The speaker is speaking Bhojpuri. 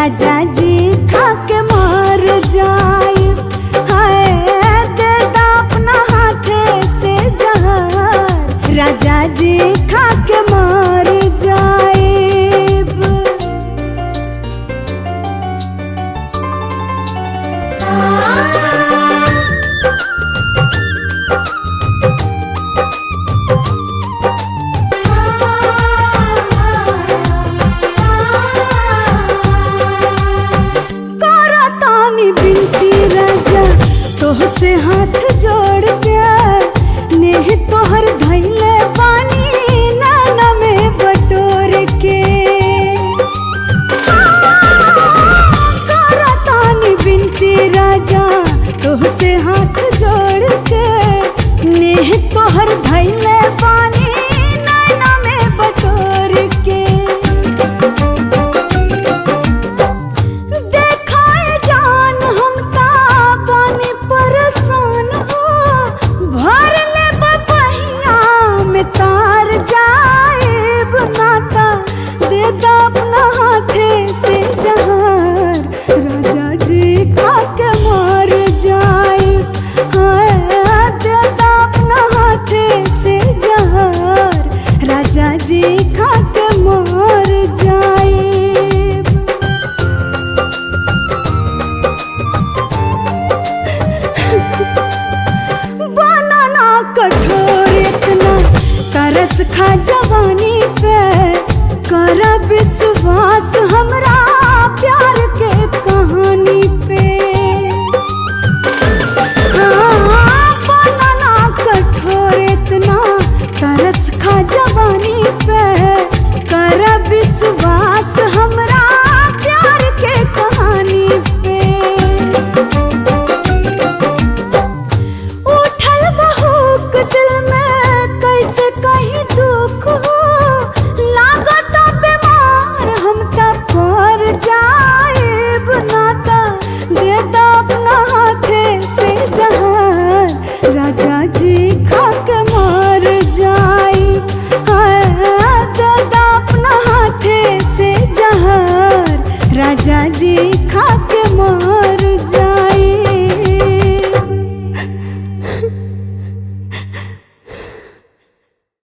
राजा जी खा के मर जाए। हाय दे दा अपना हाथे से जहर, राजा जी खा के मर जाए। बिनती राजा तोहसे हाथ जोड़ के, नेह तोहर धैले पानी नाना में बटोर के। करतानी बिनती राजा तोहसे हाथ जोड़ के, नेह तोहर धैले पानी नाना में बटोर के। तार जाए बनाता दे दा अपना हाथे से जहर, राजा जी खा के मर जाए। हाँ दे दा अपना हाथे से जहर, राजा जी खा के मर जाए। बनाना कठोर इतना तरस खा जवानी पे, कर विश्वास हमरा प्यार के कहानी पे। बनाना कठोर इतना तरस खा जवानी पे, कर विश्वास हमरा प्यार के कहानी पे। उठल बहुक दिल में कैसे कहीं दुख हो, लागत बीमार हम तब पर जाए बनाता दे दा अपना हाथे से जहर, राजा जी खा के मर जाए। हाँ दे दा अपना हाथे से जहर, राजा जी खा के मर